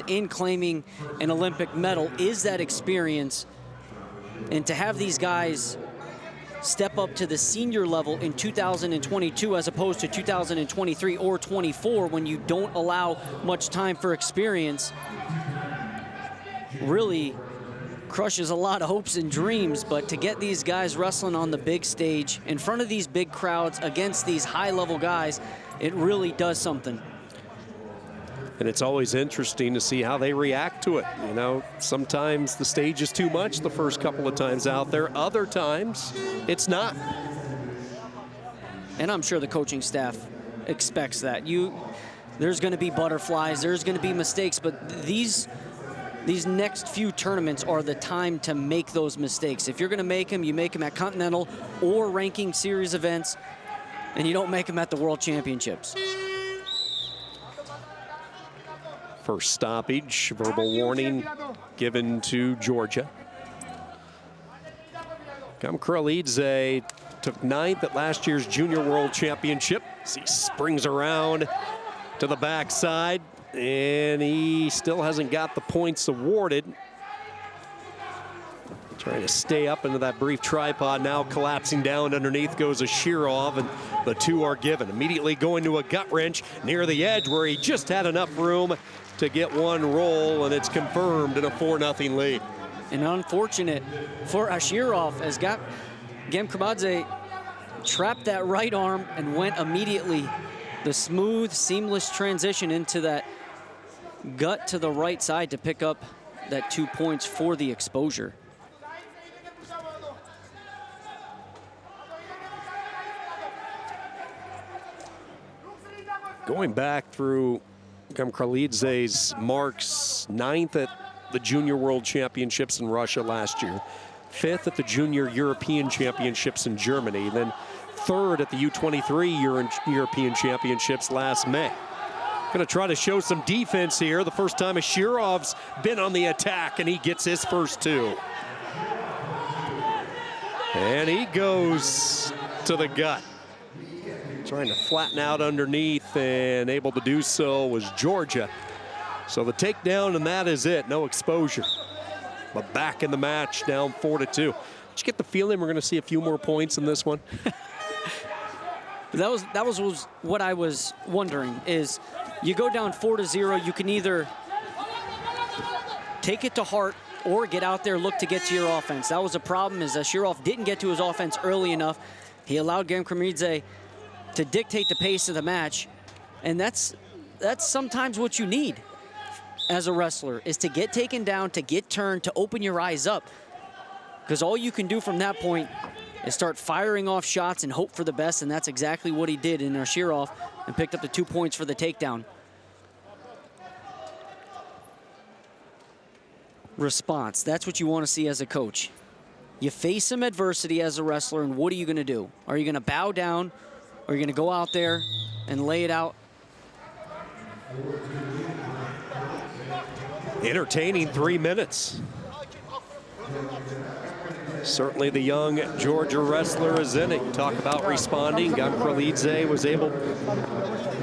in claiming an Olympic medal is that experience. And to have these guys step up to the senior level in 2022 as opposed to 2023 or 24 when you don't allow much time for experience really crushes a lot of hopes and dreams. But to get these guys wrestling on the big stage in front of these big crowds against these high-level guys, it really does something. And it's always interesting to see how they react to it. You know, sometimes the stage is too much the first couple of times out there. Other times, it's not. And I'm sure the coaching staff expects that. There's going to be butterflies, there's going to be mistakes, but these next few tournaments are the time to make those mistakes. If you're going to make them, you make them at Continental or ranking series events, and you don't make them at the World Championships. First stoppage, verbal warning given to Georgia. GAMKRELIDZE took 9th at last year's Junior World Championship. He springs around to the backside, and he still hasn't got the points awarded. Trying to stay up into that brief tripod, now collapsing down underneath goes ASHIROV, and the two are given. Immediately going to a gut wrench near the edge where he just had enough room to get one roll, and it's confirmed in a 4-0 lead. And unfortunate for ASHIROV as GAMKRELIDZE trapped that right arm and went immediately the smooth, seamless transition into that gut to the right side to pick up that 2 points for the exposure. Going back through GAMKRELIDZE's marks, 9th at the Junior World Championships in Russia last year, 5th at the Junior European Championships in Germany, then 3rd at the U23 European Championships last May. Going to try to show some defense here. The first time ASHIROV's been on the attack, and he gets his first 2. And he goes to the gut. Trying to flatten out underneath, and able to do so was Georgia. So the takedown, and that is it. No exposure. But back in the match, down 4-2. Did you get the feeling we're going to see a few more points in this one? That was what I was wondering, is you go down 4-0, you can either take it to heart or get out there, look to get to your offense. That was a problem, is ASHIROV didn't get to his offense early enough. He allowed GAMKRELIDZE to dictate the pace of the match, and that's sometimes what you need as a wrestler, is to get taken down, to get turned, to open your eyes up, because all you can do from that point is start firing off shots and hope for the best, and that's exactly what he did in ASHIROV and picked up the 2 points for the takedown. Response, that's what you want to see as a coach. You face some adversity as a wrestler, and what are you going to do? Are you going to bow down? Or are you going to go out there and lay it out? Entertaining 3 minutes. Certainly the young Georgia wrestler is in it. Talk about responding. GAMKRELIDZE was able,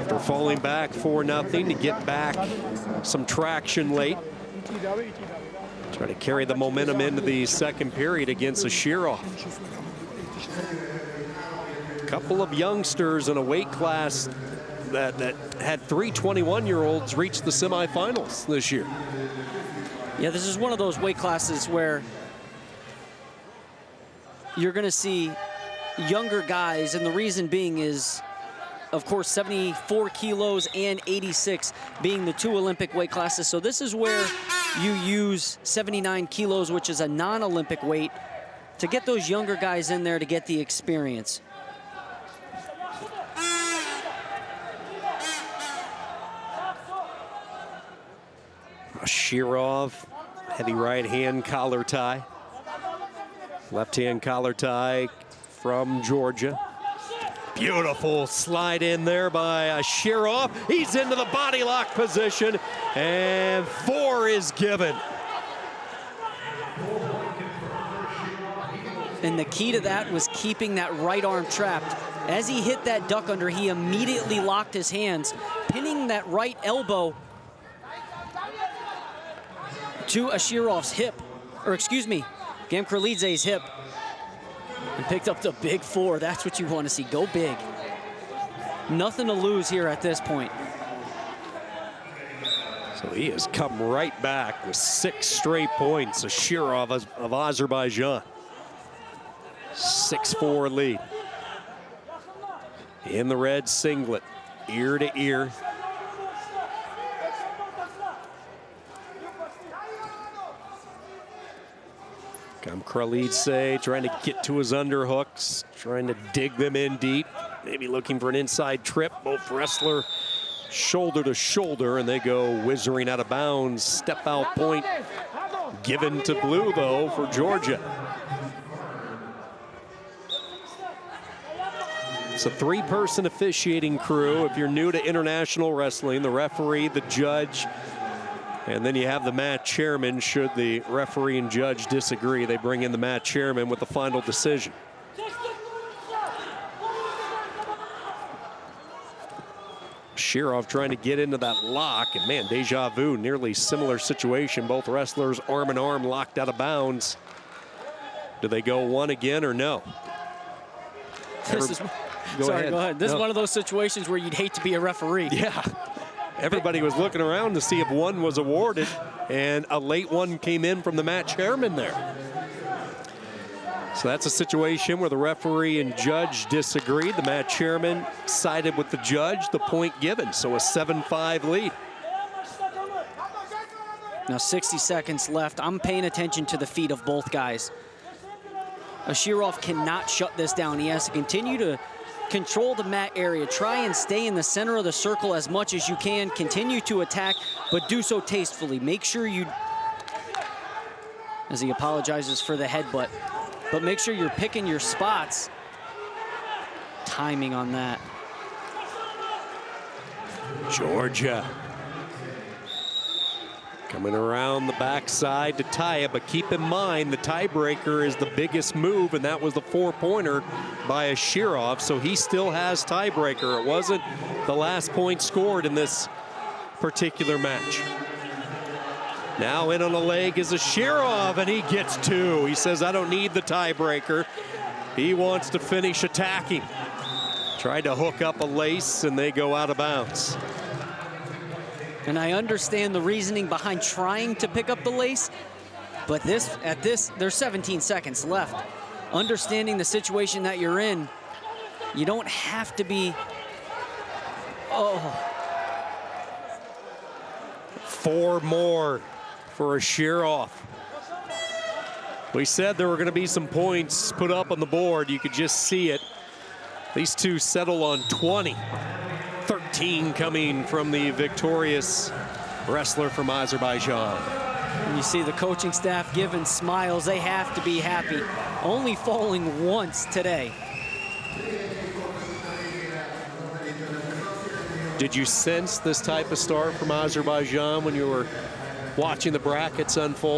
after falling back 4-0, to get back some traction late. Trying to carry the momentum into the second period against ASHIROV. Couple of youngsters in a weight class that had 3 21-year-olds reach the semifinals this year. Yeah, this is one of those weight classes where you're going to see younger guys, and the reason being is, of course, 74 kilos and 86 being the 2 Olympic weight classes. So this is where you use 79 kilos, which is a non-Olympic weight, to get those younger guys in there to get the experience. ASHIROV, heavy right hand collar tie. Left hand collar tie from Georgia. Beautiful slide in there by ASHIROV. He's into the body lock position, and 4 is given. And the key to that was keeping that right arm trapped. As he hit that duck under, he immediately locked his hands, pinning that right elbow to ASHIROV's hip, or excuse me, GAMKRELIDZE's hip, and picked up the big 4. That's what you want to see. Go big. Nothing to lose here at this point. So he has come right back with 6 straight points. ASHIROV of Azerbaijan. 6-4 lead. In the red singlet, ear to ear. GAMKRELIDZE trying to get to his underhooks, trying to dig them in deep, maybe looking for an inside trip. Both wrestler shoulder to shoulder, and they go whizzing out of bounds. Step out point given to blue, though, for Georgia. It's a 3-person officiating crew. If you're new to international wrestling, the referee, the judge, and then you have the match chairman. Should the referee and judge disagree, they bring in the match chairman with the final decision. ASHIROV trying to get into that lock, and man, deja vu, nearly similar situation. Both wrestlers arm in arm, locked out of bounds. Do they go one again or no? Go ahead. This is one of those situations where you'd hate to be a referee. Yeah. Everybody was looking around to see if one was awarded, and a late one came in from the match chairman there. So that's a situation where the referee and judge disagreed. The match chairman sided with the judge, the point given. So a 7-5 lead. Now 60 seconds left. I'm paying attention to the feet of both guys. ASHIROV cannot shut this down. He has to continue to control the mat area. Try and stay in the center of the circle as much as you can. Continue to attack, but do so tastefully. Make sure you, as he apologizes for the headbutt, but make sure you're picking your spots. Timing on that. Georgia coming around the backside to tie it, but keep in mind the tiebreaker is the biggest move, and that was the 4-pointer by ASHIROV, so he still has tiebreaker. It wasn't the last point scored in this particular match. Now in on the leg is ASHIROV, and he gets 2. He says, I don't need the tiebreaker. He wants to finish attacking. Tried to hook up a lace, and they go out of bounds. And I understand the reasoning behind trying to pick up the lace, but there's 17 seconds left. Understanding the situation that you're in, you don't have to be, 4 more for ASHIROV. We said there were going to be some points put up on the board. You could just see it. These two settle on 20. 13 coming from the victorious wrestler from Azerbaijan. And you see the coaching staff giving smiles. They have to be happy. Only falling once today. Did you sense this type of start from Azerbaijan when you were watching the brackets unfold?